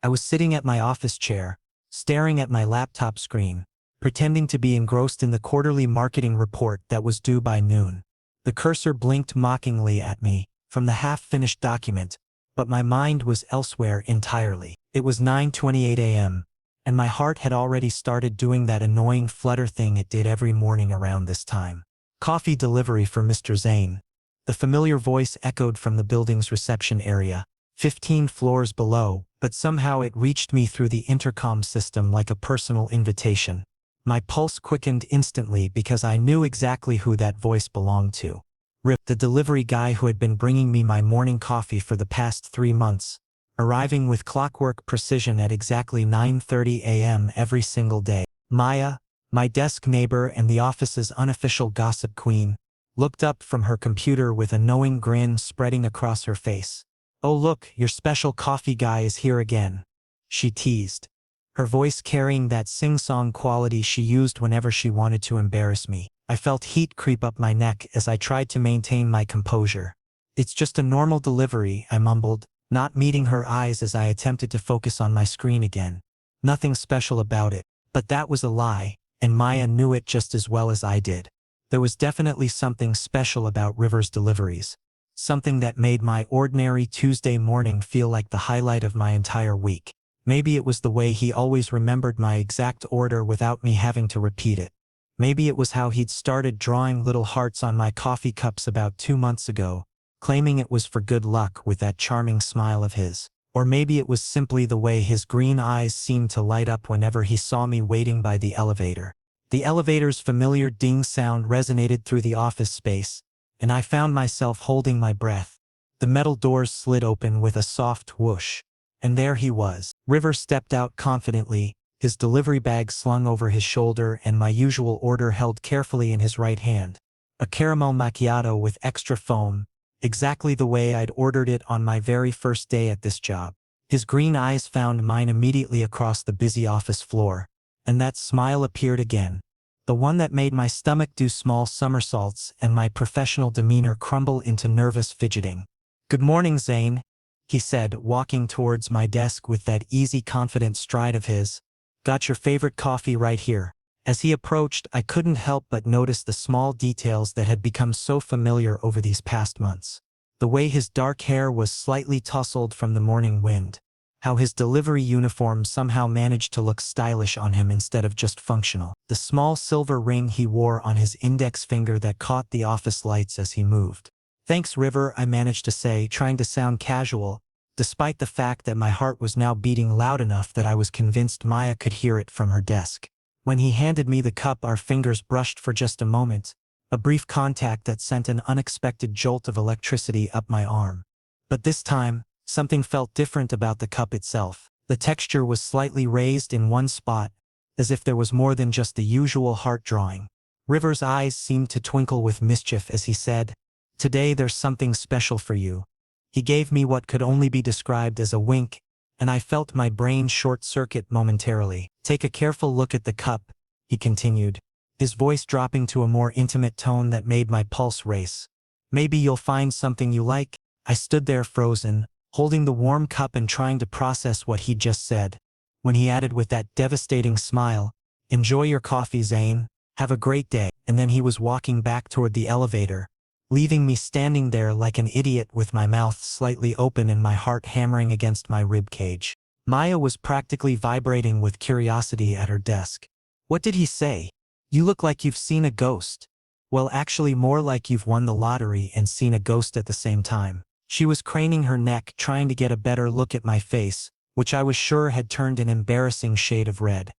I was sitting at my office chair, staring at my laptop screen, pretending to be engrossed in the quarterly marketing report that was due by noon. The cursor blinked mockingly at me from the half-finished document, but my mind was elsewhere entirely. It was 9:28 a.m., and my heart had already started doing that annoying flutter thing it did every morning around this time. Coffee delivery for Mr. Zain. The familiar voice echoed from the building's reception area, 15 floors below, but somehow it reached me through the intercom system like a personal invitation. My pulse quickened instantly because I knew exactly who that voice belonged to. Rip, the delivery guy who had been bringing me my morning coffee for the past 3 months, arriving with clockwork precision at exactly 9:30 a.m. every single day. Maya, my desk neighbor and the office's unofficial gossip queen, looked up from her computer with a knowing grin spreading across her face. "Oh look, your special coffee guy is here again," she teased, her voice carrying that sing-song quality she used whenever she wanted to embarrass me. I felt heat creep up my neck as I tried to maintain my composure. "It's just a normal delivery," I mumbled, not meeting her eyes as I attempted to focus on my screen again. "Nothing special about it." But that was a lie, and Maya knew it just as well as I did. There was definitely something special about River's deliveries. Something that made my ordinary Tuesday morning feel like the highlight of my entire week. Maybe it was the way he always remembered my exact order without me having to repeat it. Maybe it was how he'd started drawing little hearts on my coffee cups about 2 months ago, claiming it was for good luck with that charming smile of his. Or maybe it was simply the way his green eyes seemed to light up whenever he saw me waiting by the elevator. The elevator's familiar ding sound resonated through the office space, and I found myself holding my breath. The metal doors slid open with a soft whoosh, and there he was. River stepped out confidently, his delivery bag slung over his shoulder and my usual order held carefully in his right hand. A caramel macchiato with extra foam, exactly the way I'd ordered it on my very first day at this job. His green eyes found mine immediately across the busy office floor, and that smile appeared again. The one that made my stomach do small somersaults and my professional demeanor crumble into nervous fidgeting. "Good morning, Zain," he said, walking towards my desk with that easy, confident stride of his. "Got your favorite coffee right here." As he approached, I couldn't help but notice the small details that had become so familiar over these past months. The way his dark hair was slightly tousled from the morning wind. How his delivery uniform somehow managed to look stylish on him instead of just functional. The small silver ring he wore on his index finger that caught the office lights as he moved. "Thanks, River," I managed to say, trying to sound casual, despite the fact that my heart was now beating loud enough that I was convinced Maya could hear it from her desk. When he handed me the cup, our fingers brushed for just a moment, a brief contact that sent an unexpected jolt of electricity up my arm. But this time, something felt different about the cup itself. The texture was slightly raised in one spot, as if there was more than just the usual heart drawing. River's eyes seemed to twinkle with mischief as he said, "Today there's something special for you." He gave me what could only be described as a wink, and I felt my brain short-circuit momentarily. "Take a careful look at the cup," he continued, his voice dropping to a more intimate tone that made my pulse race. "Maybe you'll find something you like." I stood there frozen, holding the warm cup and trying to process what he'd just said, when he added with that devastating smile, "Enjoy your coffee, Zain. Have a great day." And then he was walking back toward the elevator, leaving me standing there like an idiot with my mouth slightly open and my heart hammering against my rib cage. Maya was practically vibrating with curiosity at her desk. "What did he say? You look like you've seen a ghost." "Well, actually more like you've won the lottery and seen a ghost at the same time." She was craning her neck trying to get a better look at my face, which I was sure had turned an embarrassing shade of red.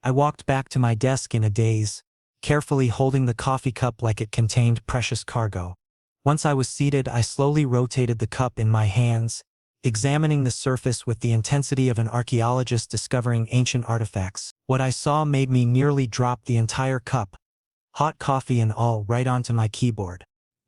I walked back to my desk in a daze, carefully holding the coffee cup like it contained precious cargo. Once I was seated, I slowly rotated the cup in my hands, examining the surface with the intensity of an archaeologist discovering ancient artifacts. What I saw made me nearly drop the entire cup, hot coffee and all, right onto my keyboard.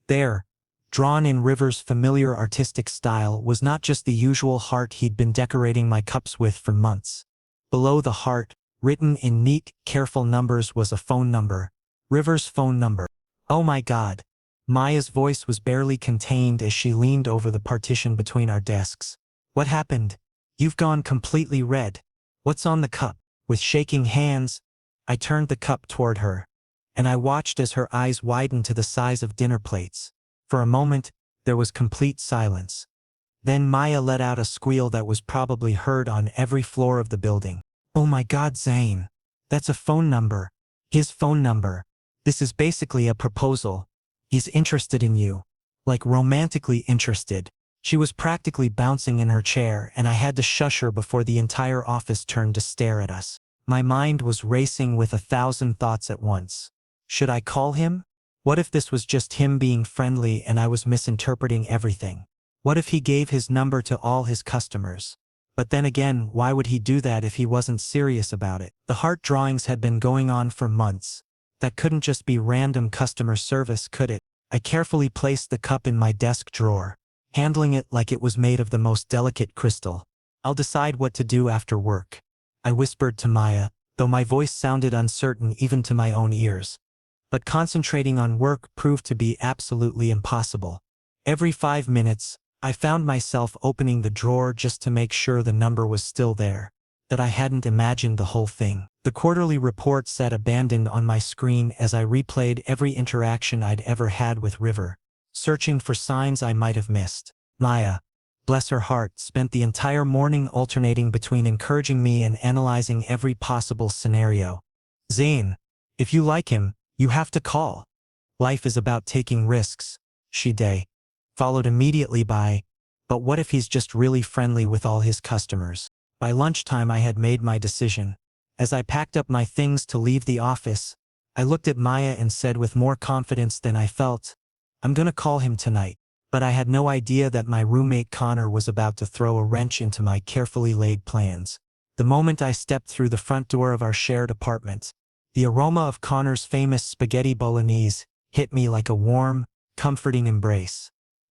There, drawn in River's familiar artistic style, was not just the usual heart he'd been decorating my cups with for months. Below the heart, written in neat, careful numbers, was a phone number. River's phone number. "Oh my God." Maya's voice was barely contained as she leaned over the partition between our desks. "What happened?" You've gone completely red. What's on the cup? With shaking hands, I turned the cup toward her, and I watched as her eyes widened to the size of dinner plates. For a moment, there was complete silence. Then Maya let out a squeal that was probably heard on every floor of the building. Oh my God, Zain. That's a phone number. His phone number. This is basically a proposal. He's interested in you. Like romantically interested. She was practically bouncing in her chair, and I had to shush her before the entire office turned to stare at us. My mind was racing with 1,000 thoughts at once. Should I call him? What if this was just him being friendly and I was misinterpreting everything? What if he gave his number to all his customers? But then again, why would he do that if he wasn't serious about it? The heart drawings had been going on for months. That couldn't just be random customer service, could it? I carefully placed the cup in my desk drawer, handling it like it was made of the most delicate crystal. I'll decide what to do after work, I whispered to Maya, though my voice sounded uncertain even to my own ears. But concentrating on work proved to be absolutely impossible. Every 5 minutes, I found myself opening the drawer just to make sure the number was still there, that I hadn't imagined the whole thing. The quarterly report sat abandoned on my screen as I replayed every interaction I'd ever had with River, searching for signs I might have missed. Maya, bless her heart, spent the entire morning alternating between encouraging me and analyzing every possible scenario. Zain, if you like him, you have to call. Life is about taking risks, she day. Followed immediately by, but what if he's just really friendly with all his customers? By lunchtime I had made my decision. As I packed up my things to leave the office, I looked at Maya and said with more confidence than I felt, I'm gonna call him tonight. But I had no idea that my roommate Connor was about to throw a wrench into my carefully laid plans. The moment I stepped through the front door of our shared apartment, the aroma of Connor's famous spaghetti bolognese hit me like a warm, comforting embrace.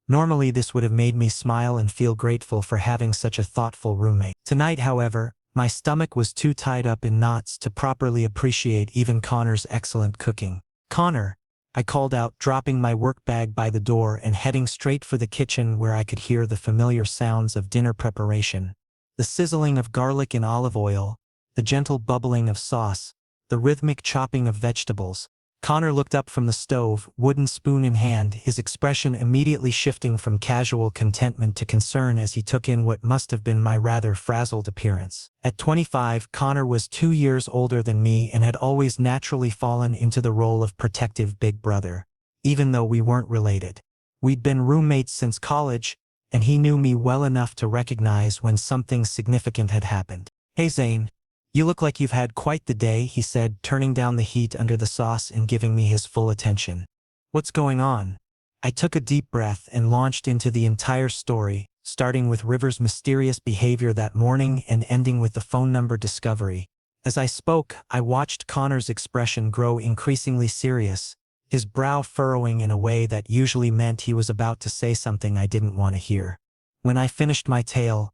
Normally this would have made me smile and feel grateful for having such a thoughtful roommate. Tonight, however, my stomach was too tied up in knots to properly appreciate even Connor's excellent cooking. Connor, I called out, dropping my work bag by the door and heading straight for the kitchen where I could hear the familiar sounds of dinner preparation. The sizzling of garlic in olive oil, the gentle bubbling of sauce, the rhythmic chopping of vegetables. Connor looked up from the stove, wooden spoon in hand, his expression immediately shifting from casual contentment to concern as he took in what must have been my rather frazzled appearance. At 25, Connor was 2 years older than me and had always naturally fallen into the role of protective big brother, even though we weren't related. We'd been roommates since college, and he knew me well enough to recognize when something significant had happened. Hey Zain, you look like you've had quite the day, he said, turning down the heat under the sauce and giving me his full attention. What's going on? I took a deep breath and launched into the entire story, starting with River's mysterious behavior that morning and ending with the phone number discovery. As I spoke, I watched Connor's expression grow increasingly serious, his brow furrowing in a way that usually meant he was about to say something I didn't want to hear. When I finished my tale,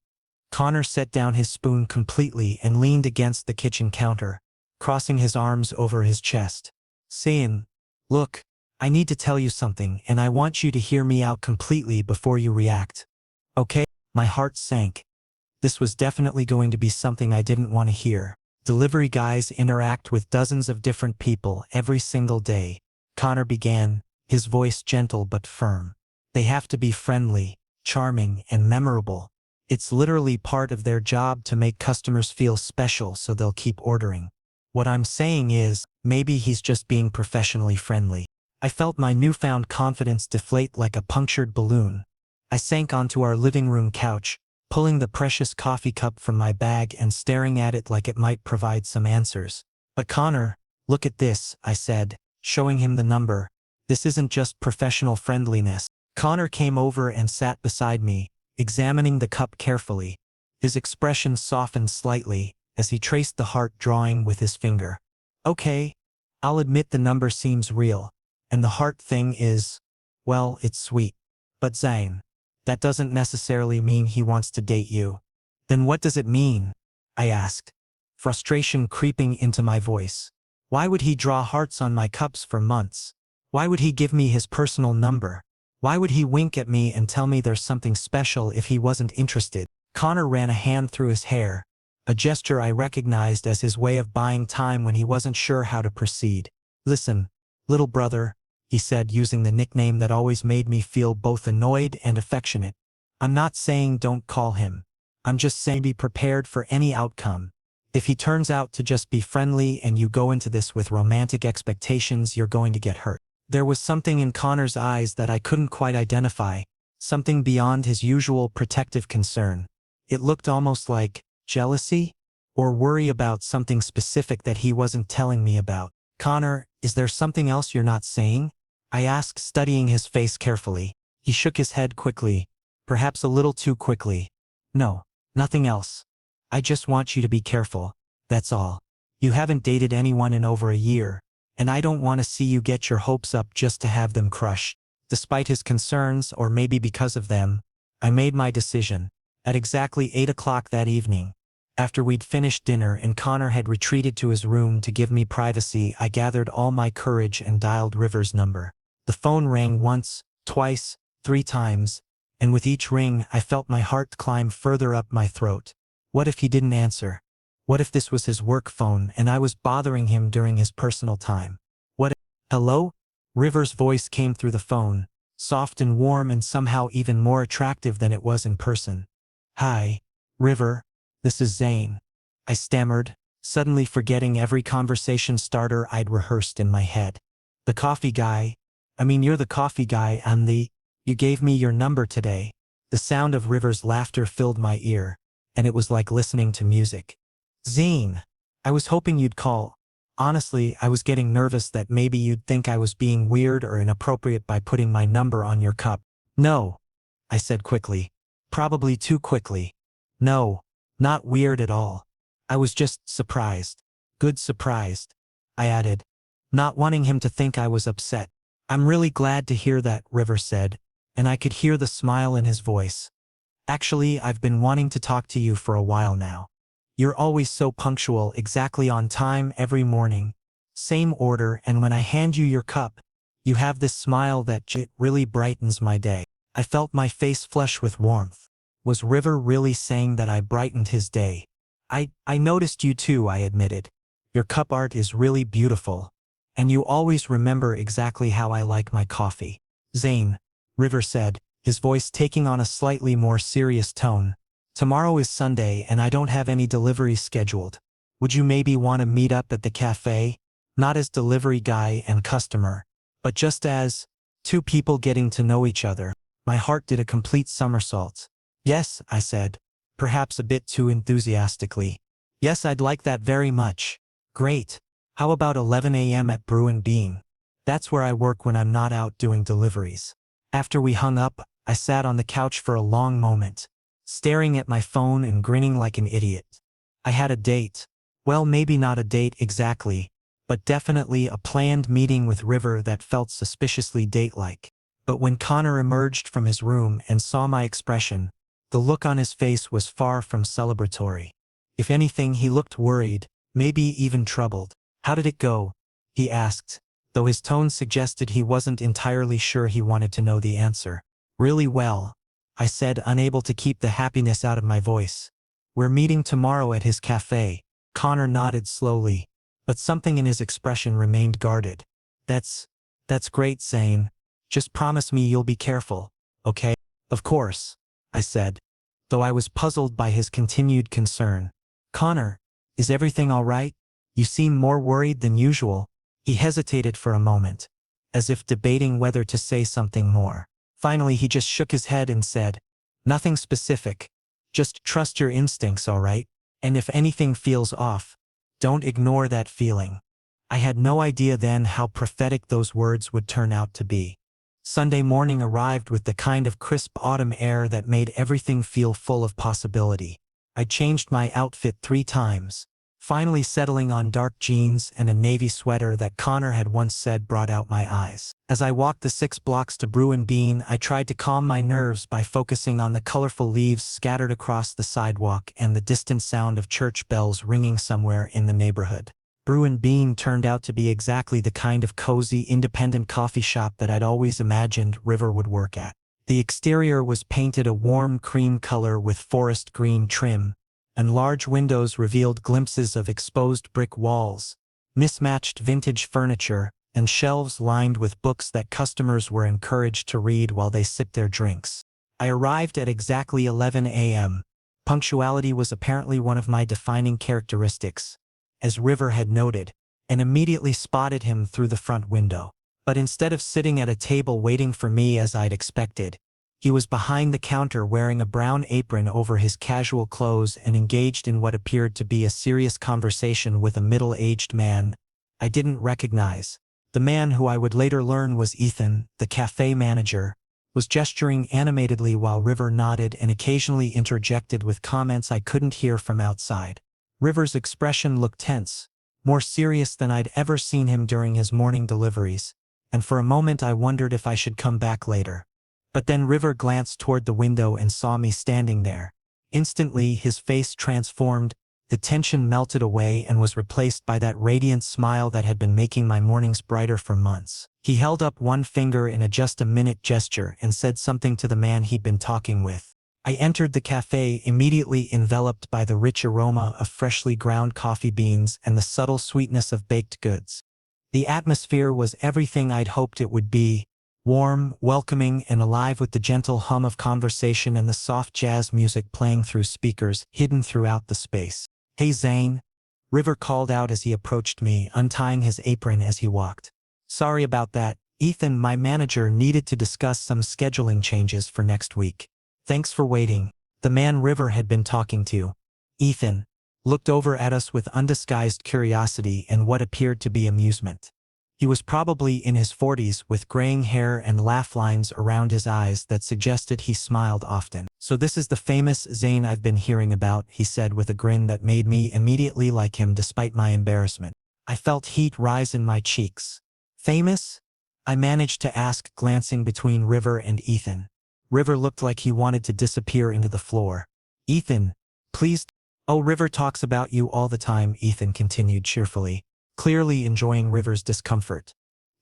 Connor set down his spoon completely and leaned against the kitchen counter, crossing his arms over his chest. Zain, look, I need to tell you something and I want you to hear me out completely before you react. Okay? My heart sank. This was definitely going to be something I didn't want to hear. Delivery guys interact with dozens of different people every single day, Connor began, his voice gentle but firm. They have to be friendly, charming, and memorable. It's literally part of their job to make customers feel special, so they'll keep ordering. What I'm saying is, maybe he's just being professionally friendly. I felt my newfound confidence deflate like a punctured balloon. I sank onto our living room couch, pulling the precious coffee cup from my bag and staring at it like it might provide some answers. But Connor, look at this, I said, showing him the number. This isn't just professional friendliness. Connor came over and sat beside me, examining the cup carefully. His expression softened slightly as he traced the heart drawing with his finger. Okay, I'll admit the number seems real, and the heart thing is, well, it's sweet. But Zain, that doesn't necessarily mean he wants to date you. Then what does it mean? I asked, frustration creeping into my voice. Why would he draw hearts on my cups for months? Why would he give me his personal number? Why would he wink at me and tell me there's something special if he wasn't interested? Connor ran a hand through his hair, a gesture I recognized as his way of buying time when he wasn't sure how to proceed. Listen, little brother, he said using the nickname that always made me feel both annoyed and affectionate. I'm not saying don't call him. I'm just saying be prepared for any outcome. If he turns out to just be friendly and you go into this with romantic expectations, you're going to get hurt. There was something in Connor's eyes that I couldn't quite identify, something beyond his usual protective concern. It looked almost like jealousy or worry about something specific that he wasn't telling me about. Connor, is there something else you're not saying? I asked, studying his face carefully. He shook his head quickly, perhaps a little too quickly. No, nothing else. I just want you to be careful, that's all. You haven't dated anyone in over a year, and I don't want to see you get your hopes up just to have them crushed. Despite his concerns, or maybe because of them, I made my decision. At exactly 8 o'clock that evening, after we'd finished dinner and Connor had retreated to his room to give me privacy, I gathered all my courage and dialed River's number. The phone rang once, twice, 3 times, and with each ring I felt my heart climb further up my throat. What if he didn't answer? What if this was his work phone and I was bothering him during his personal time? What if— Hello? River's voice came through the phone, soft and warm and somehow even more attractive than it was in person. Hi, River, this is Zain. I stammered, suddenly forgetting every conversation starter I'd rehearsed in my head. The coffee guy. You're the coffee guy and you gave me your number today. The sound of River's laughter filled my ear, and it was like listening to music. Zain, I was hoping you'd call. Honestly, I was getting nervous that maybe you'd think I was being weird or inappropriate by putting my number on your cup. No, I said quickly. Probably too quickly. No, not weird at all. I was just surprised. Good surprised, I added, not wanting him to think I was upset. I'm really glad to hear that, River said, and I could hear the smile in his voice. Actually, I've been wanting to talk to you for a while now. You're always so punctual, exactly on time every morning. Same order, and when I hand you your cup, you have this smile that really brightens my day. I felt my face flush with warmth. Was River really saying that I brightened his day? I noticed you too, I admitted. Your cup art is really beautiful. And you always remember exactly how I like my coffee. Zain, River said, his voice taking on a slightly more serious tone. Tomorrow is Sunday and I don't have any deliveries scheduled. Would you maybe want to meet up at the cafe? Not as delivery guy and customer, but just as 2 people getting to know each other. My heart did a complete somersault. Yes, I said, perhaps a bit too enthusiastically. Yes, I'd like that very much. Great. How about 11 a.m. at Brew & Bean? That's where I work when I'm not out doing deliveries. After we hung up, I sat on the couch for a long moment, staring at my phone and grinning like an idiot. I had a date. Well, maybe not a date exactly, but definitely a planned meeting with River that felt suspiciously date-like. But when Connor emerged from his room and saw my expression, the look on his face was far from celebratory. If anything, he looked worried, maybe even troubled. How did it go? He asked, though his tone suggested he wasn't entirely sure he wanted to know the answer. Really well, I said, unable to keep the happiness out of my voice. We're meeting tomorrow at his cafe. Connor nodded slowly, but something in his expression remained guarded. That's great, Zain. Just promise me you'll be careful, okay? Of course, I said, though I was puzzled by his continued concern. Connor, is everything all right? You seem more worried than usual. He hesitated for a moment, as if debating whether to say something more. Finally, he just shook his head and said, nothing specific. Just trust your instincts, all right? And if anything feels off, don't ignore that feeling. I had no idea then how prophetic those words would turn out to be. Sunday morning arrived with the kind of crisp autumn air that made everything feel full of possibility. I changed my outfit 3 times, finally settling on dark jeans and a navy sweater that Connor had once said brought out my eyes. As I walked the 6 blocks to Brew & Bean, I tried to calm my nerves by focusing on the colorful leaves scattered across the sidewalk and the distant sound of church bells ringing somewhere in the neighborhood. Brew & Bean turned out to be exactly the kind of cozy, independent coffee shop that I'd always imagined River would work at. The exterior was painted a warm cream color with forest green trim, and large windows revealed glimpses of exposed brick walls, mismatched vintage furniture, and shelves lined with books that customers were encouraged to read while they sipped their drinks. I arrived at exactly 11 a.m. Punctuality was apparently one of my defining characteristics, as River had noted, and immediately spotted him through the front window. But instead of sitting at a table waiting for me as I'd expected, he was behind the counter wearing a brown apron over his casual clothes and engaged in what appeared to be a serious conversation with a middle-aged man I didn't recognize. The man, who I would later learn was Ethan, the cafe manager, was gesturing animatedly while River nodded and occasionally interjected with comments I couldn't hear from outside. River's expression looked tense, more serious than I'd ever seen him during his morning deliveries, and for a moment I wondered if I should come back later. But then River glanced toward the window and saw me standing there. Instantly, his face transformed, the tension melted away and was replaced by that radiant smile that had been making my mornings brighter for months. He held up one finger in a just-a-minute gesture and said something to the man he'd been talking with. I entered the cafe, immediately enveloped by the rich aroma of freshly ground coffee beans and the subtle sweetness of baked goods. The atmosphere was everything I'd hoped it would be, warm, welcoming, and alive with the gentle hum of conversation and the soft jazz music playing through speakers hidden throughout the space. "Hey Zain," River called out as he approached me, untying his apron as he walked. "Sorry about that. Ethan, my manager, needed to discuss some scheduling changes for next week. Thanks for waiting." The man River had been talking to, Ethan, looked over at us with undisguised curiosity and what appeared to be amusement. He was probably in his 40s with graying hair and laugh lines around his eyes that suggested he smiled often. "So this is the famous Zain I've been hearing about," he said with a grin that made me immediately like him despite my embarrassment. I felt heat rise in my cheeks. "Famous?" I managed to ask, glancing between River and Ethan. River looked like he wanted to disappear into the floor. "Ethan, please." "Oh, River talks about you all the time," Ethan continued cheerfully, clearly enjoying River's discomfort.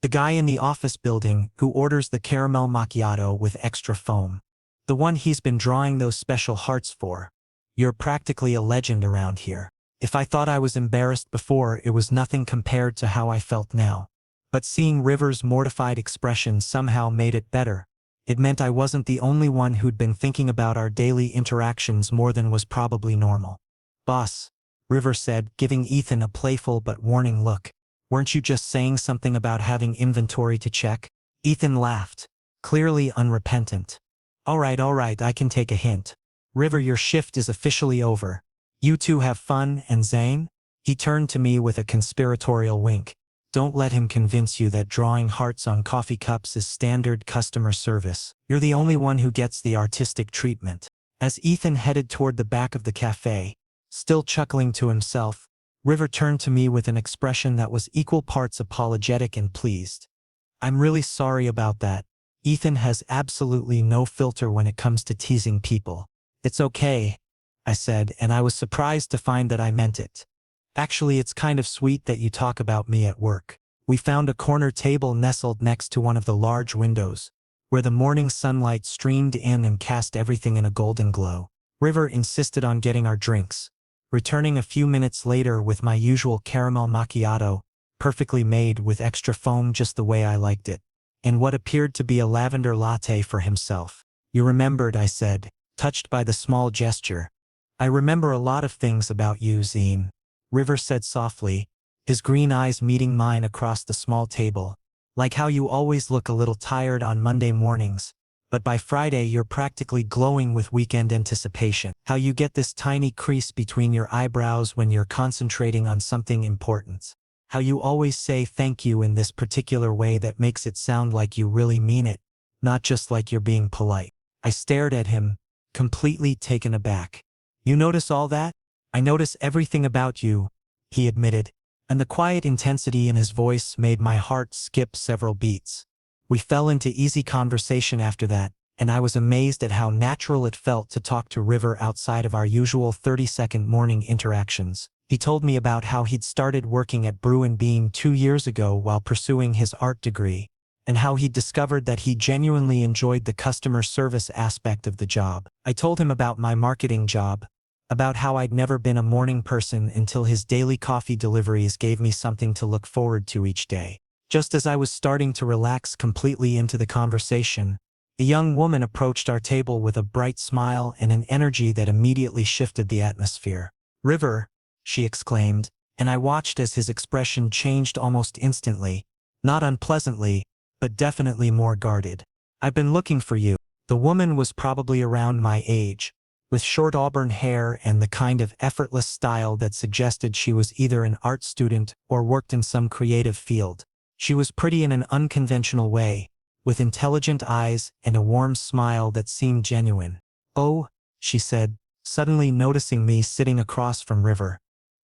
"The guy in the office building who orders the caramel macchiato with extra foam. The one he's been drawing those special hearts for. You're practically a legend around here." If I thought I was embarrassed before, it was nothing compared to how I felt now. But seeing River's mortified expression somehow made it better. It meant I wasn't the only one who'd been thinking about our daily interactions more than was probably normal. "Boss," River said, giving Ethan a playful but warning look. "Weren't you just saying something about having inventory to check?" Ethan laughed, clearly unrepentant. All right, I can take a hint. River, your shift is officially over. You two have fun, and Zain?" He turned to me with a conspiratorial wink. "Don't let him convince you that drawing hearts on coffee cups is standard customer service. You're the only one who gets the artistic treatment." As Ethan headed toward the back of the cafe, still chuckling to himself, River turned to me with an expression that was equal parts apologetic and pleased. "I'm really sorry about that. Ethan has absolutely no filter when it comes to teasing people." "It's okay," I said, and I was surprised to find that I meant it. "Actually, it's kind of sweet that you talk about me at work." We found a corner table nestled next to one of the large windows, where the morning sunlight streamed in and cast everything in a golden glow. River insisted on getting our drinks, returning a few minutes later with my usual caramel macchiato, perfectly made with extra foam just the way I liked it, and what appeared to be a lavender latte for himself. "You remembered," I said, touched by the small gesture. "I remember a lot of things about you, Zain," River said softly, his green eyes meeting mine across the small table. "Like how you always look a little tired on Monday mornings, but by Friday you're practically glowing with weekend anticipation. How you get this tiny crease between your eyebrows when you're concentrating on something important. How you always say thank you in this particular way that makes it sound like you really mean it, not just like you're being polite." I stared at him, completely taken aback. "You notice all that?" "I notice everything about you," he admitted, and the quiet intensity in his voice made my heart skip several beats. We fell into easy conversation after that, and I was amazed at how natural it felt to talk to River outside of our usual 30-second morning interactions. He told me about how he'd started working at Brew and Bean 2 years ago while pursuing his art degree, and how he'd discovered that he genuinely enjoyed the customer service aspect of the job. I told him about my marketing job, about how I'd never been a morning person until his daily coffee deliveries gave me something to look forward to each day. Just as I was starting to relax completely into the conversation, a young woman approached our table with a bright smile and an energy that immediately shifted the atmosphere. "River," she exclaimed, and I watched as his expression changed almost instantly, not unpleasantly, but definitely more guarded. "I've been looking for you." The woman was probably around my age, with short auburn hair and the kind of effortless style that suggested she was either an art student or worked in some creative field. She was pretty in an unconventional way, with intelligent eyes and a warm smile that seemed genuine. "Oh," she said, suddenly noticing me sitting across from River.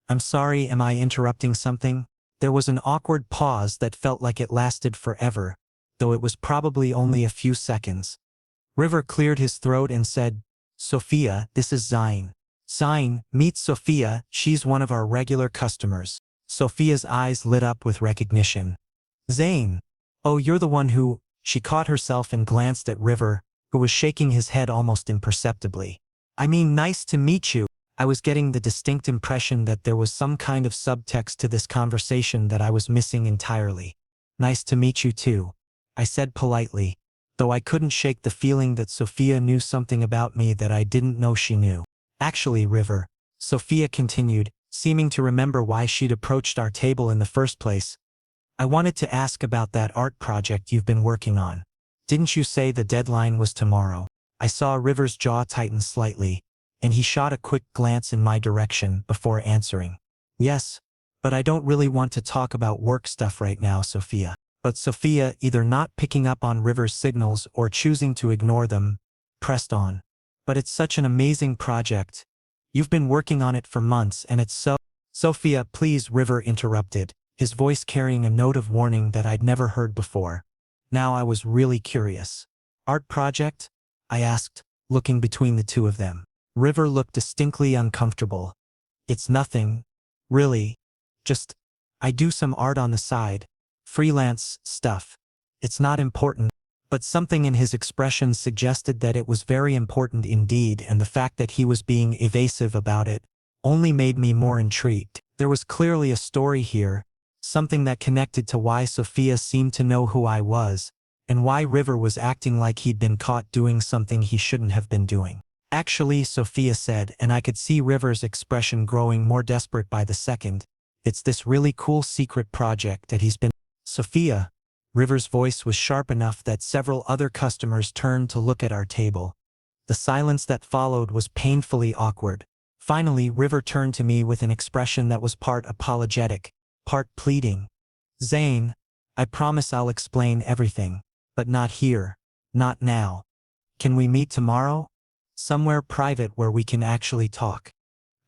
"I'm sorry, am I interrupting something?" There was an awkward pause that felt like it lasted forever, though it was probably only a few seconds. River cleared his throat and said, "Sophia, this is Zain." "Zain, meet Sophia, she's one of our regular customers." Sophia's eyes lit up with recognition. "Zain. Oh, you're the one who—" She caught herself and glanced at River, who was shaking his head almost imperceptibly. "I mean, nice to meet you." I was getting the distinct impression that there was some kind of subtext to this conversation that I was missing entirely. "Nice to meet you too," I said politely, though I couldn't shake the feeling that Sophia knew something about me that I didn't know she knew. "Actually, River," Sophia continued, seeming to remember why she'd approached our table in the first place, "I wanted to ask about that art project you've been working on. Didn't you say the deadline was tomorrow?" I saw River's jaw tighten slightly, and he shot a quick glance in my direction before answering. "Yes, but I don't really want to talk about work stuff right now, Sophia." But Sophia, either not picking up on River's signals or choosing to ignore them, pressed on. "But it's such an amazing project. You've been working on it for months and it's so—" "Sophia, please," River interrupted, his voice carrying a note of warning that I'd never heard before. Now I was really curious. "Art project?" I asked, looking between the two of them. River looked distinctly uncomfortable. "It's nothing, really. Just, I do some art on the side. Freelance stuff. It's not important." But something in his expression suggested that it was very important indeed, and the fact that he was being evasive about it only made me more intrigued. There was clearly a story here, something that connected to why Sophia seemed to know who I was, and why River was acting like he'd been caught doing something he shouldn't have been doing. "Actually," Sophia said, and I could see River's expression growing more desperate by the second, "it's this really cool secret project that he's been—" "Sophia." River's voice was sharp enough that several other customers turned to look at our table. The silence that followed was painfully awkward. Finally, River turned to me with an expression that was part apologetic, part pleading. "Zain, I promise I'll explain everything, but not here, not now. Can we meet tomorrow? Somewhere private where we can actually talk."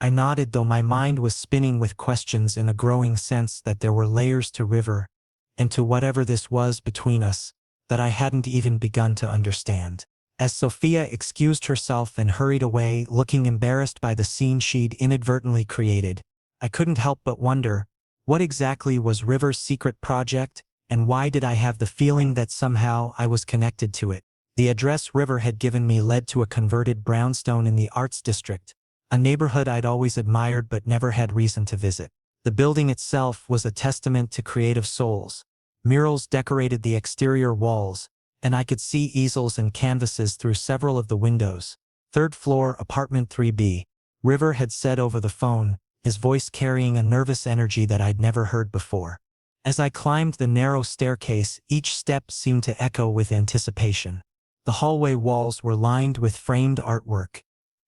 I nodded, though my mind was spinning with questions and a growing sense that there were layers to River, and to whatever this was between us, that I hadn't even begun to understand. As Sophia excused herself and hurried away, looking embarrassed by the scene she'd inadvertently created, I couldn't help but wonder, what exactly was River's secret project, and why did I have the feeling that somehow I was connected to it? The address River had given me led to a converted brownstone in the Arts District, a neighborhood I'd always admired but never had reason to visit. The building itself was a testament to creative souls. Murals decorated the exterior walls, and I could see easels and canvases through several of the windows. "Third floor, apartment 3B, River had said over the phone, his voice carrying a nervous energy that I'd never heard before. As I climbed the narrow staircase, each step seemed to echo with anticipation. The hallway walls were lined with framed artwork,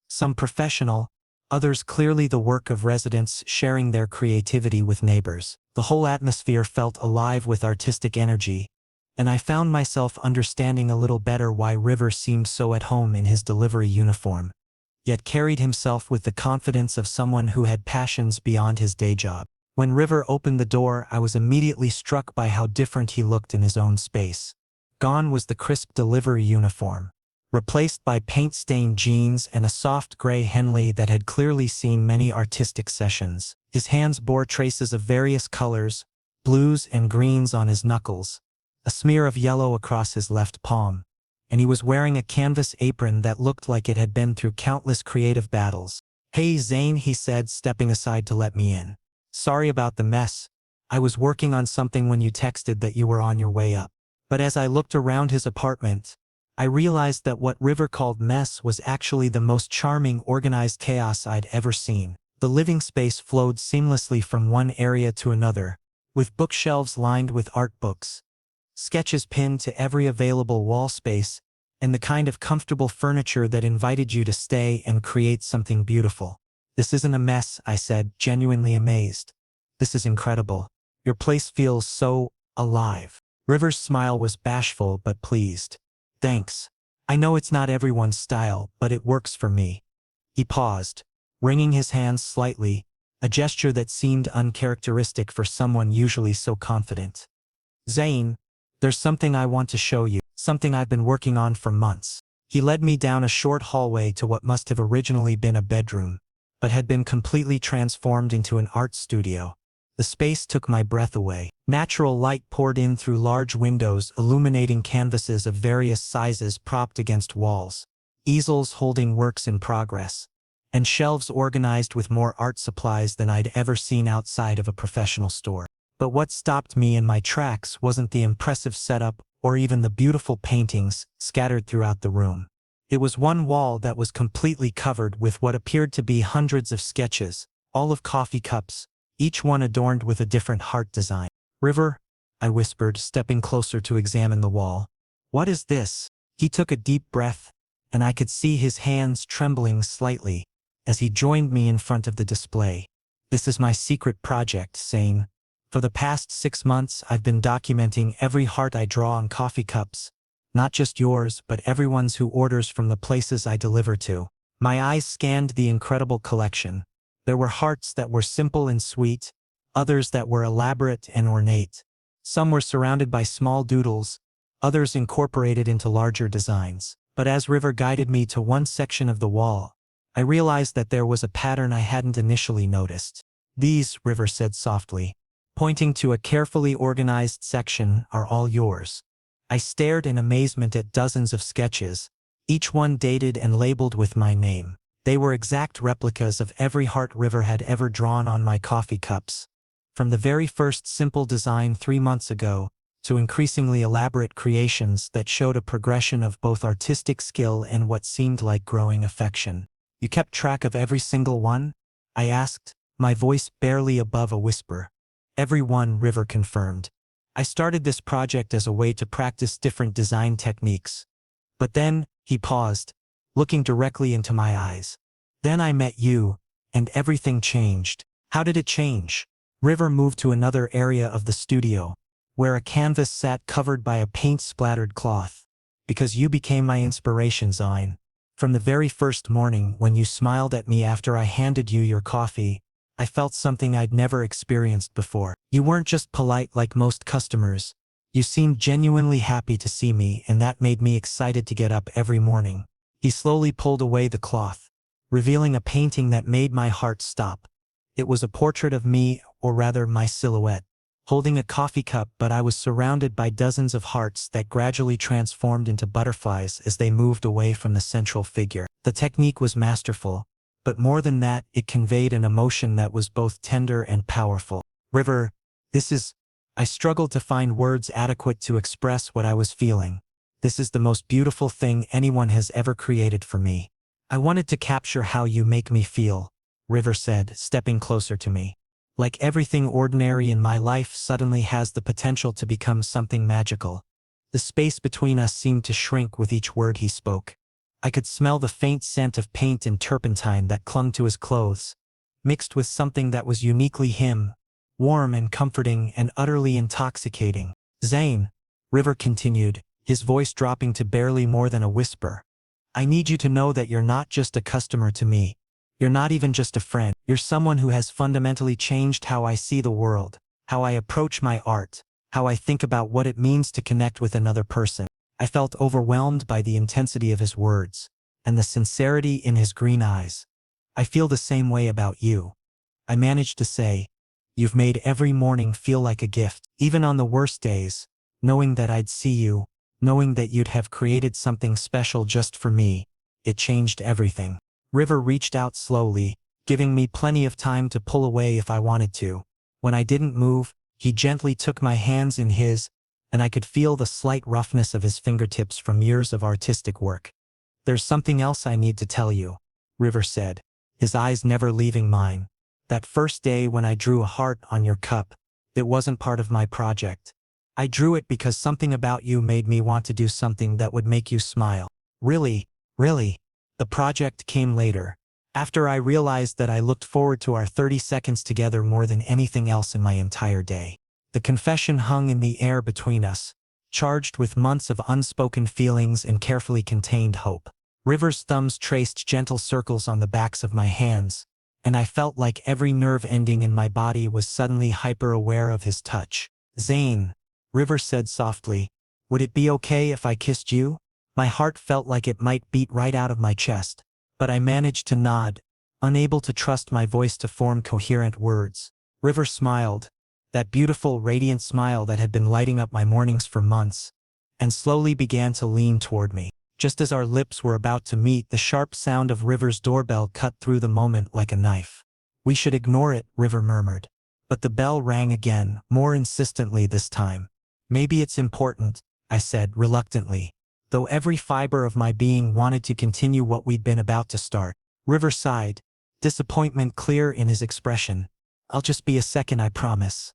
some professional, others clearly the work of residents sharing their creativity with neighbors. The whole atmosphere felt alive with artistic energy, and I found myself understanding a little better why River seemed so at home in his delivery uniform, yet carried himself with the confidence of someone who had passions beyond his day job. When River opened the door, I was immediately struck by how different he looked in his own space. Gone was the crisp delivery uniform, replaced by paint-stained jeans and a soft gray Henley that had clearly seen many artistic sessions. His hands bore traces of various colors, blues and greens on his knuckles, a smear of yellow across his left palm, and he was wearing a canvas apron that looked like it had been through countless creative battles. "Hey Zain," he said, stepping aside to let me in. "Sorry about the mess. I was working on something when you texted that you were on your way up." But as I looked around his apartment, I realized that what River called mess was actually the most charming, organized chaos I'd ever seen. The living space flowed seamlessly from one area to another, with bookshelves lined with art books, sketches pinned to every available wall space, and the kind of comfortable furniture that invited you to stay and create something beautiful. "This isn't a mess," I said, genuinely amazed. "This is incredible. Your place feels so alive." River's smile was bashful but pleased. "Thanks. I know it's not everyone's style, but it works for me." He paused, wringing his hands slightly, a gesture that seemed uncharacteristic for someone usually so confident. "Zain, there's something I want to show you, something I've been working on for months." He led me down a short hallway to what must have originally been a bedroom, but had been completely transformed into an art studio. The space took my breath away. Natural light poured in through large windows, illuminating canvases of various sizes propped against walls, easels holding works in progress, and shelves organized with more art supplies than I'd ever seen outside of a professional store. But what stopped me in my tracks wasn't the impressive setup or even the beautiful paintings scattered throughout the room. It was one wall that was completely covered with what appeared to be hundreds of sketches, all of coffee cups, each one adorned with a different heart design. "River," I whispered, stepping closer to examine the wall. "What is this?" He took a deep breath, and I could see his hands trembling slightly as he joined me in front of the display. "This is my secret project, Zain. For the past 6 months, I've been documenting every heart I draw on coffee cups. Not just yours, but everyone's who orders from the places I deliver to." My eyes scanned the incredible collection. There were hearts that were simple and sweet, others that were elaborate and ornate. Some were surrounded by small doodles, others incorporated into larger designs. But as River guided me to one section of the wall, I realized that there was a pattern I hadn't initially noticed. "These," River said softly, pointing to a carefully organized section, "are all yours." I stared in amazement at dozens of sketches, each one dated and labeled with my name. They were exact replicas of every heart River had ever drawn on my coffee cups. From the very first simple design 3 months ago, to increasingly elaborate creations that showed a progression of both artistic skill and what seemed like growing affection. "You kept track of every single one?" I asked, my voice barely above a whisper. "Every one," River confirmed. "I started this project as a way to practice different design techniques. But then," he paused, looking directly into my eyes, "then I met you, and everything changed." "How did it change?" River moved to another area of the studio, where a canvas sat covered by a paint-splattered cloth. "Because you became my inspiration, Zain. From the very first morning when you smiled at me after I handed you your coffee, I felt something I'd never experienced before. You weren't just polite like most customers. You seemed genuinely happy to see me, and that made me excited to get up every morning." He slowly pulled away the cloth, revealing a painting that made my heart stop. It was a portrait of me, or rather my silhouette, holding a coffee cup, but I was surrounded by dozens of hearts that gradually transformed into butterflies as they moved away from the central figure. The technique was masterful, but more than that, it conveyed an emotion that was both tender and powerful. "River, this is..." I struggled to find words adequate to express what I was feeling. "This is the most beautiful thing anyone has ever created for me. I wanted to capture how you make me feel," River said, stepping closer to me. "Like everything ordinary in my life suddenly has the potential to become something magical." The space between us seemed to shrink with each word he spoke. I could smell the faint scent of paint and turpentine that clung to his clothes, mixed with something that was uniquely him, warm and comforting and utterly intoxicating. "Zain," River continued, his voice dropping to barely more than a whisper, "I need you to know that you're not just a customer to me. You're not even just a friend. You're someone who has fundamentally changed how I see the world, how I approach my art, how I think about what it means to connect with another person." I felt overwhelmed by the intensity of his words, and the sincerity in his green eyes. "I feel the same way about you," I managed to say. "You've made every morning feel like a gift. Even on the worst days, knowing that I'd see you, knowing that you'd have created something special just for me, it changed everything. River reached out slowly, giving me plenty of time to pull away if I wanted to. When I didn't move, he gently took my hands in his, and I could feel the slight roughness of his fingertips from years of artistic work. "There's something else I need to tell you," River said, his eyes never leaving mine. "That first day when I drew a heart on your cup, it wasn't part of my project. I drew it because something about you made me want to do something that would make you smile." Really? The project came later, after I realized that I looked forward to our 30 seconds together more than anything else in my entire day. The confession hung in the air between us, charged with months of unspoken feelings and carefully contained hope. River's thumbs traced gentle circles on the backs of my hands, and I felt like every nerve ending in my body was suddenly hyper-aware of his touch. "Zain," River said softly, "would it be okay if I kissed you?" My heart felt like it might beat right out of my chest, but I managed to nod, unable to trust my voice to form coherent words. River smiled, that beautiful, radiant smile that had been lighting up my mornings for months, and slowly began to lean toward me. Just as our lips were about to meet, the sharp sound of River's doorbell cut through the moment like a knife. "We should ignore it," River murmured. But the bell rang again, more insistently this time. "Maybe it's important," I said reluctantly, though every fiber of my being wanted to continue what we'd been about to start. River sighed, disappointment clear in his expression. "I'll just be a second, I promise."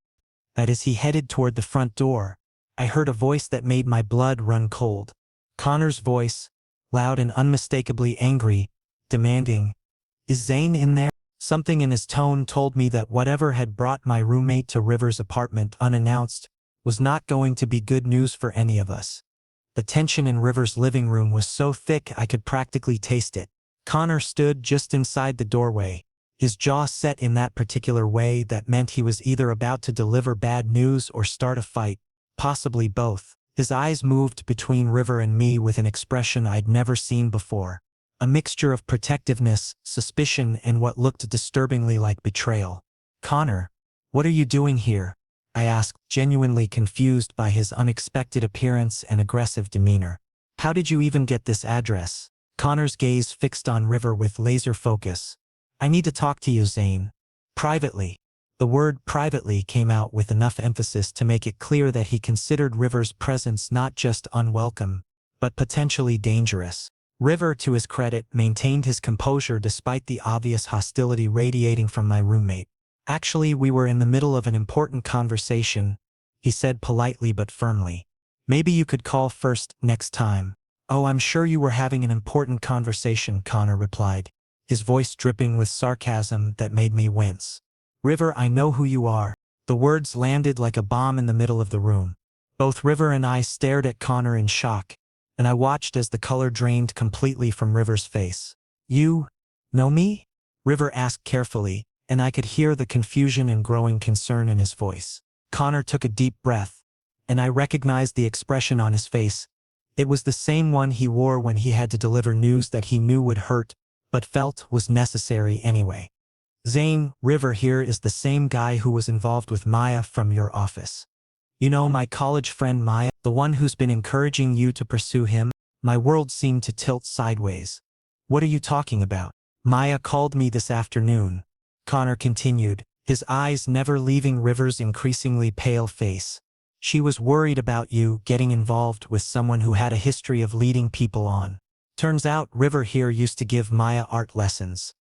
That as he headed toward the front door, I heard a voice that made my blood run cold. Connor's voice, loud and unmistakably angry, demanding, "Is Zain in there?" Something in his tone told me that whatever had brought my roommate to River's apartment unannounced was not going to be good news for any of us. The tension in River's living room was so thick I could practically taste it. Connor stood just inside the doorway, his jaw set in that particular way that meant he was either about to deliver bad news or start a fight, possibly both. His eyes moved between River and me with an expression I'd never seen before. A mixture of protectiveness, suspicion, and what looked disturbingly like betrayal. "Connor, what are you doing here?" I asked, genuinely confused by his unexpected appearance and aggressive demeanor. "How did you even get this address?" Connor's gaze fixed on River with laser focus. "I need to talk to you, Zain. Privately." The word privately came out with enough emphasis to make it clear that he considered River's presence not just unwelcome, but potentially dangerous. River, to his credit, maintained his composure despite the obvious hostility radiating from my roommate. "Actually, we were in the middle of an important conversation," he said politely but firmly. "Maybe you could call first next time." "Oh, I'm sure you were having an important conversation," Connor replied, his voice dripping with sarcasm that made me wince. "River, I know who you are." The words landed like a bomb in the middle of the room. Both River and I stared at Connor in shock, and I watched as the color drained completely from River's face. "You know me?" River asked carefully, and I could hear the confusion and growing concern in his voice. Connor took a deep breath, and I recognized the expression on his face. It was the same one he wore when he had to deliver news that he knew would hurt, but felt was necessary anyway. "Zain, River here is the same guy who was involved with Maya from your office. You know, my college friend Maya, the one who's been encouraging you to pursue him?" My world seemed to tilt sideways. "What are you talking about?" "Maya called me this afternoon," Connor continued, his eyes never leaving River's increasingly pale face. "She was worried about you getting involved with someone who had a history of leading people on. Turns out River here used to give Maya art lessons.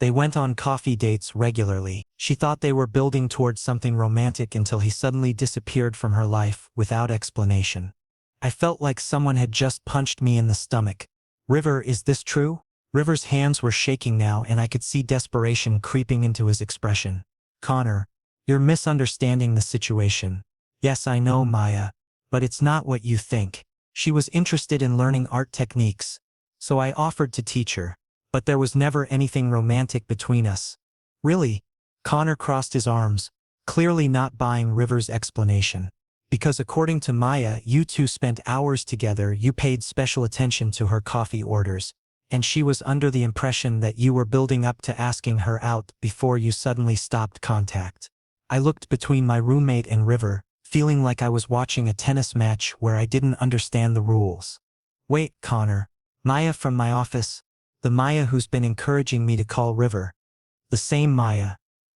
They went on coffee dates regularly. She thought they were building towards something romantic until he suddenly disappeared from her life without explanation. I felt like someone had just punched me in the stomach. "River, is this true?" River's hands were shaking now, and I could see desperation creeping into his expression. "Connor, you're misunderstanding the situation. Yes, I know Maya, but it's not what you think. She was interested in learning art techniques, so I offered to teach her. But there was never anything romantic between us." "Really?" Connor crossed his arms, clearly not buying River's explanation. "Because according to Maya, you two spent hours together, you paid special attention to her coffee orders, and she was under the impression that you were building up to asking her out before you suddenly stopped contact." I looked between my roommate and River, feeling like I was watching a tennis match where I didn't understand the rules. Wait, Connor. Maya from my office. The Maya who's been encouraging me to call River. The same Maya.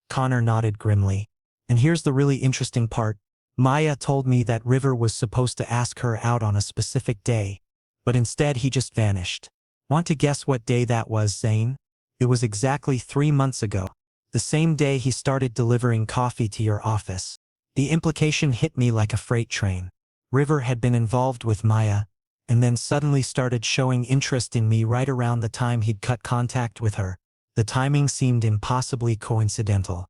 Connor nodded grimly. And here's the really interesting part. Maya told me that River was supposed to ask her out on a specific day, but instead he just vanished. Want to guess what day that was, Zain? It was exactly 3 months ago. The same day he started delivering coffee to your office. The implication hit me like a freight train. River had been involved with Maya, and then suddenly started showing interest in me right around the time he'd cut contact with her. The timing seemed impossibly coincidental.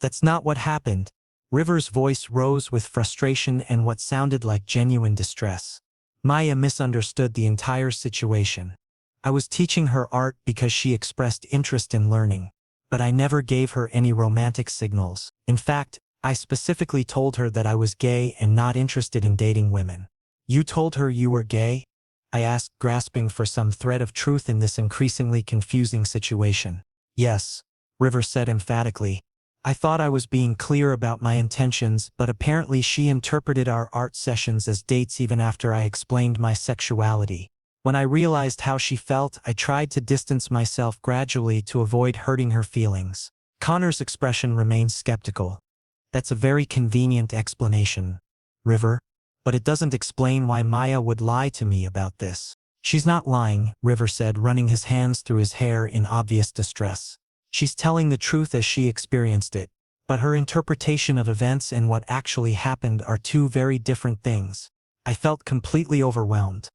That's not what happened. River's voice rose with frustration and what sounded like genuine distress. Maya misunderstood the entire situation. I was teaching her art because she expressed interest in learning, but I never gave her any romantic signals. In fact, I specifically told her that I was gay and not interested in dating women. You told her you were gay? I asked, grasping for some thread of truth in this increasingly confusing situation. Yes, River said emphatically. I thought I was being clear about my intentions, but apparently she interpreted our art sessions as dates even after I explained my sexuality. When I realized how she felt, I tried to distance myself gradually to avoid hurting her feelings. Connor's expression remained skeptical. That's a very convenient explanation, River, but it doesn't explain why Maya would lie to me about this. She's not lying, River said, running his hands through his hair in obvious distress. She's telling the truth as she experienced it, but her interpretation of events and what actually happened are two very different things. I felt completely overwhelmed.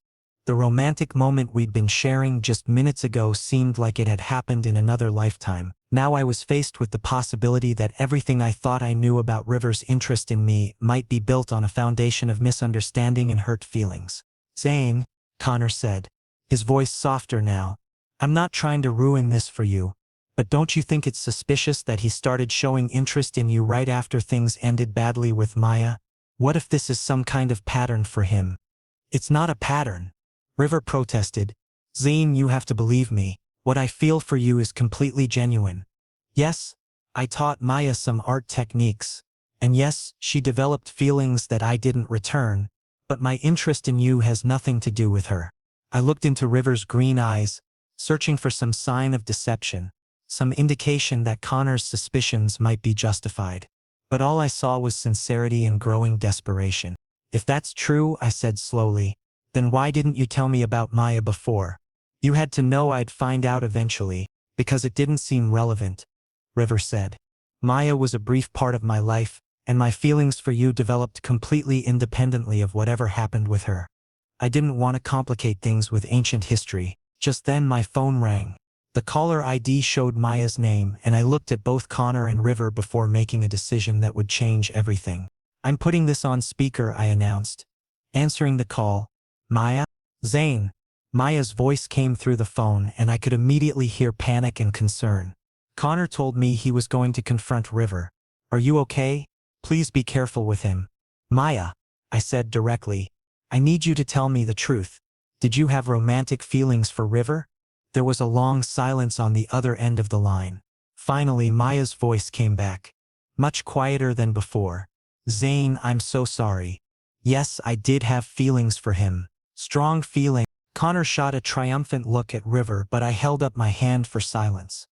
The romantic moment we'd been sharing just minutes ago seemed like it had happened in another lifetime. Now I was faced with the possibility that everything I thought I knew about River's interest in me might be built on a foundation of misunderstanding and hurt feelings. Zain, Connor said, his voice softer now, I'm not trying to ruin this for you, but don't you think it's suspicious that he started showing interest in you right after things ended badly with Maya? What if this is some kind of pattern for him? It's not a pattern, River protested. Zain, you have to believe me. What I feel for you is completely genuine. Yes, I taught Maya some art techniques. And yes, she developed feelings that I didn't return, but my interest in you has nothing to do with her. I looked into River's green eyes, searching for some sign of deception, some indication that Connor's suspicions might be justified. But all I saw was sincerity and growing desperation. If that's true, I said slowly, then why didn't you tell me about Maya before? You had to know I'd find out eventually, because it didn't seem relevant, River said. Maya was a brief part of my life, and my feelings for you developed completely independently of whatever happened with her. I didn't want to complicate things with ancient history. Just then my phone rang. The caller ID showed Maya's name, and I looked at both Connor and River before making a decision that would change everything. I'm putting this on speaker, I announced. Answering the call, Maya? Zain. Maya's voice came through the phone, and I could immediately hear panic and concern. Connor told me he was going to confront River. Are you okay? Please be careful with him. Maya, I said directly, I need you to tell me the truth. Did you have romantic feelings for River? There was a long silence on the other end of the line. Finally, Maya's voice came back, much quieter than before. Zain, I'm so sorry. Yes, I did have feelings for him. Strong feelings. Connor shot a triumphant look at River, but I held up my hand for silence.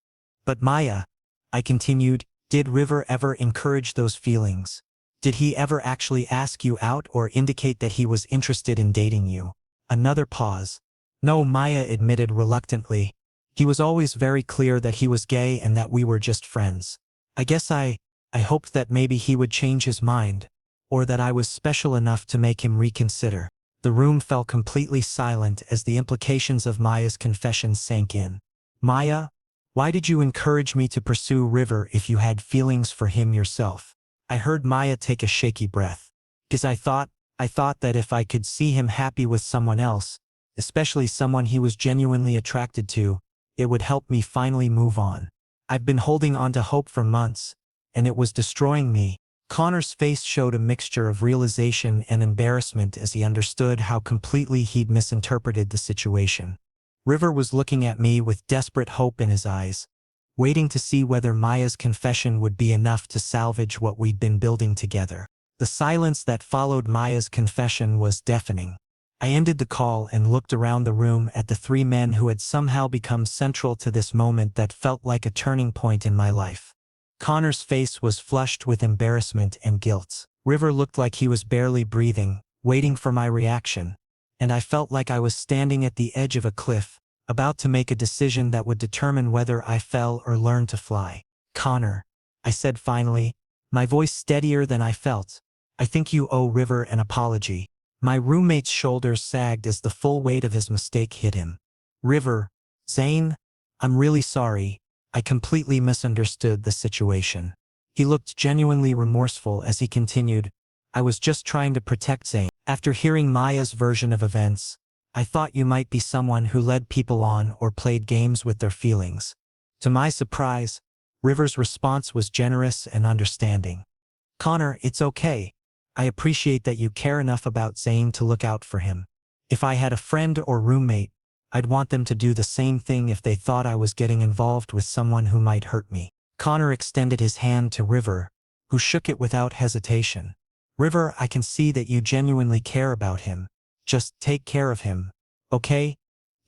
But Maya, I continued, did River ever encourage those feelings? Did he ever actually ask you out or indicate that he was interested in dating you? Another pause. No, Maya admitted reluctantly. He was always very clear that he was gay and that we were just friends. I guess I hoped that maybe he would change his mind, or that I was special enough to make him reconsider. The room fell completely silent as the implications of Maya's confession sank in. Maya, why did you encourage me to pursue River if you had feelings for him yourself? I heard Maya take a shaky breath. Because I thought that if I could see him happy with someone else, especially someone he was genuinely attracted to, it would help me finally move on. I've been holding on to hope for months, and it was destroying me. Connor's face showed a mixture of realization and embarrassment as he understood how completely he'd misinterpreted the situation. River was looking at me with desperate hope in his eyes, waiting to see whether Maya's confession would be enough to salvage what we'd been building together. The silence that followed Maya's confession was deafening. I ended the call and looked around the room at the three men who had somehow become central to this moment that felt like a turning point in my life. Connor's face was flushed with embarrassment and guilt. River looked like he was barely breathing, waiting for my reaction. And I felt like I was standing at the edge of a cliff, about to make a decision that would determine whether I fell or learned to fly. "Connor," I said finally, my voice steadier than I felt, "I think you owe River an apology." My roommate's shoulders sagged as the full weight of his mistake hit him. "River, Zain, I'm really sorry. I completely misunderstood the situation." He looked genuinely remorseful as he continued, "I was just trying to protect Zain. After hearing Maya's version of events, I thought you might be someone who led people on or played games with their feelings." To my surprise, River's response was generous and understanding. "Connor, it's okay. I appreciate that you care enough about Zain to look out for him. If I had a friend or roommate, I'd want them to do the same thing if they thought I was getting involved with someone who might hurt me." Connor extended his hand to River, who shook it without hesitation. "River, I can see that you genuinely care about him. Just take care of him, okay?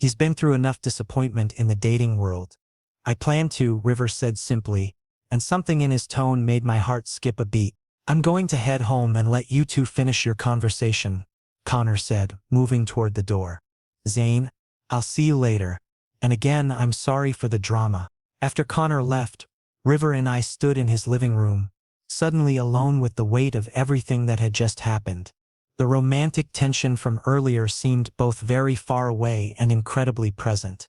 He's been through enough disappointment in the dating world." "I plan to," River said simply, and something in his tone made my heart skip a beat. "I'm going to head home and let you two finish your conversation," Connor said, moving toward the door. "Zain, I'll see you later. And again, I'm sorry for the drama." After Connor left, River and I stood in his living room, suddenly alone with the weight of everything that had just happened. The romantic tension from earlier seemed both very far away and incredibly present,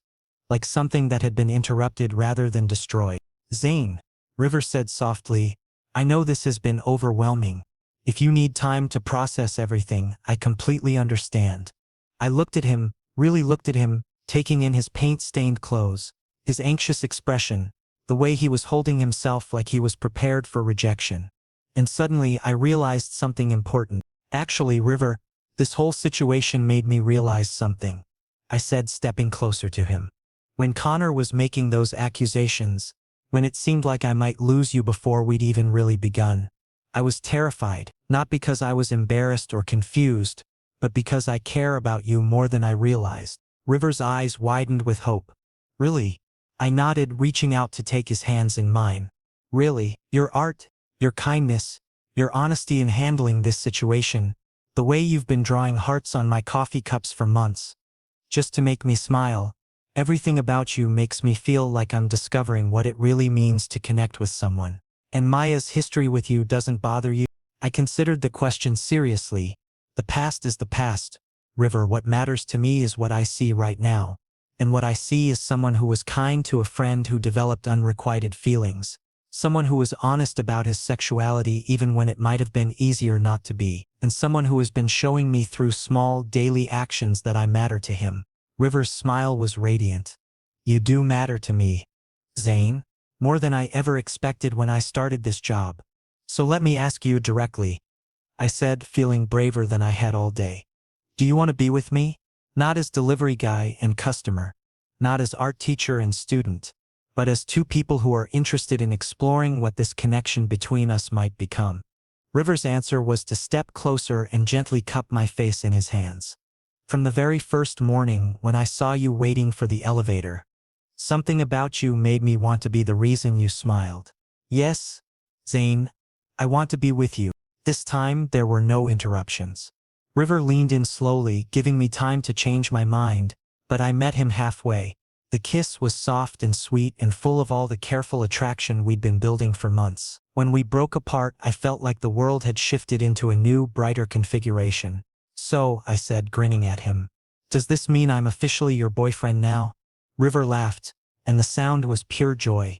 like something that had been interrupted rather than destroyed. "Zain," River said softly, "I know this has been overwhelming. If you need time to process everything, I completely understand." I looked at him, really looked at him, taking in his paint-stained clothes, his anxious expression, the way he was holding himself like he was prepared for rejection. And suddenly I realized something important. "Actually, River, this whole situation made me realize something," I said, stepping closer to him. "When Connor was making those accusations, when it seemed like I might lose you before we'd even really begun, I was terrified, not because I was embarrassed or confused, but because I care about you more than I realized." River's eyes widened with hope. "Really?" I nodded, reaching out to take his hands in mine. "Really, your art, your kindness, your honesty in handling this situation, the way you've been drawing hearts on my coffee cups for months, just to make me smile, everything about you makes me feel like I'm discovering what it really means to connect with someone. And Maya's history with you doesn't bother you?" I considered the question seriously. "The past is the past, River. What matters to me is what I see right now. And what I see is someone who was kind to a friend who developed unrequited feelings. Someone who was honest about his sexuality even when it might have been easier not to be. And someone who has been showing me through small daily actions that I matter to him." River's smile was radiant. "You do matter to me, Zain. More than I ever expected when I started this job. So let me ask you directly," I said, feeling braver than I had all day. "Do you want to be with me? Not as delivery guy and customer, not as art teacher and student, but as two people who are interested in exploring what this connection between us might become." River's answer was to step closer and gently cup my face in his hands. "From the very first morning when I saw you waiting for the elevator, something about you made me want to be the reason you smiled. Yes, Zain, I want to be with you." This time there were no interruptions. River leaned in slowly, giving me time to change my mind, but I met him halfway. The kiss was soft and sweet and full of all the careful attraction we'd been building for months. When we broke apart, I felt like the world had shifted into a new, brighter configuration. "So," I said, grinning at him, "does this mean I'm officially your boyfriend now?" River laughed, and the sound was pure joy.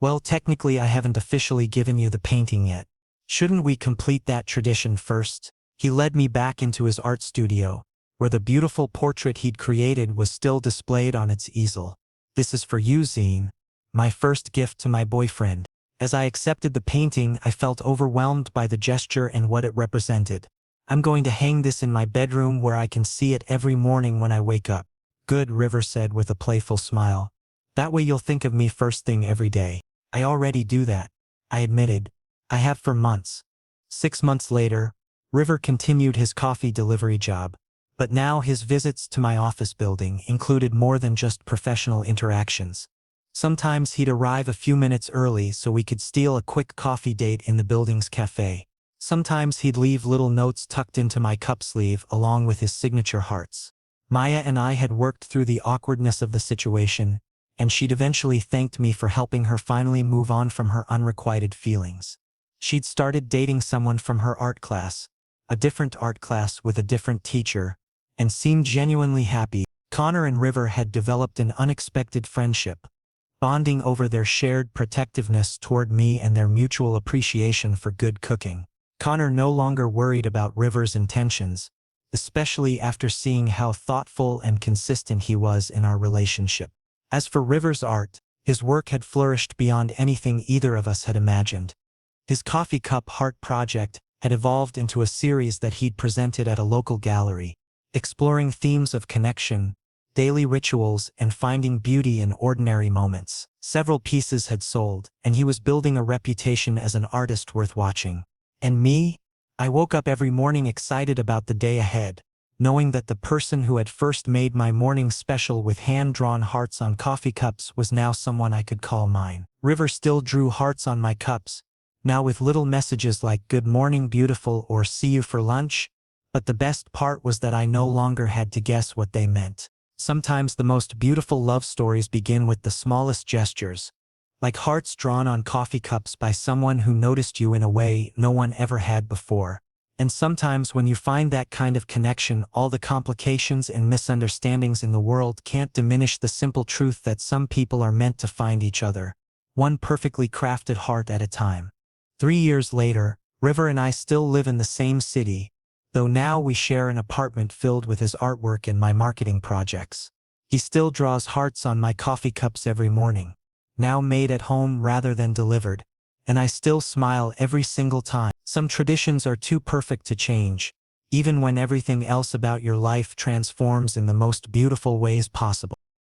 "Well, technically I haven't officially given you the painting yet. Shouldn't we complete that tradition first?" He led me back into his art studio, where the beautiful portrait he'd created was still displayed on its easel. "This is for you, Zain, my first gift to my boyfriend." As I accepted the painting, I felt overwhelmed by the gesture and what it represented. "I'm going to hang this in my bedroom where I can see it every morning when I wake up." "Good," River said with a playful smile. "That way you'll think of me first thing every day." "I already do that," I admitted. "I have for months." 6 months later, River continued his coffee delivery job, but now his visits to my office building included more than just professional interactions. Sometimes he'd arrive a few minutes early so we could steal a quick coffee date in the building's cafe. Sometimes he'd leave little notes tucked into my cup sleeve along with his signature hearts. Maya and I had worked through the awkwardness of the situation, and she'd eventually thanked me for helping her finally move on from her unrequited feelings. She'd started dating someone from her art class, a different art class with a different teacher, and seemed genuinely happy. Connor and River had developed an unexpected friendship, bonding over their shared protectiveness toward me and their mutual appreciation for good cooking. Connor no longer worried about River's intentions, especially after seeing how thoughtful and consistent he was in our relationship. As for River's art, his work had flourished beyond anything either of us had imagined. His coffee cup heart project had evolved into a series that he'd presented at a local gallery, exploring themes of connection, daily rituals, and finding beauty in ordinary moments. Several pieces had sold, and he was building a reputation as an artist worth watching. And me? I woke up every morning excited about the day ahead, knowing that the person who had first made my morning special with hand-drawn hearts on coffee cups was now someone I could call mine. River still drew hearts on my cups, now with little messages like "Good morning, beautiful" or "See you for lunch," but the best part was that I no longer had to guess what they meant. Sometimes the most beautiful love stories begin with the smallest gestures, like hearts drawn on coffee cups by someone who noticed you in a way no one ever had before. And sometimes when you find that kind of connection, all the complications and misunderstandings in the world can't diminish the simple truth that some people are meant to find each other, one perfectly crafted heart at a time. 3 years later, River and I still live in the same city, though now we share an apartment filled with his artwork and my marketing projects. He still draws hearts on my coffee cups every morning, now made at home rather than delivered, and I still smile every single time. Some traditions are too perfect to change, even when everything else about your life transforms in the most beautiful ways possible.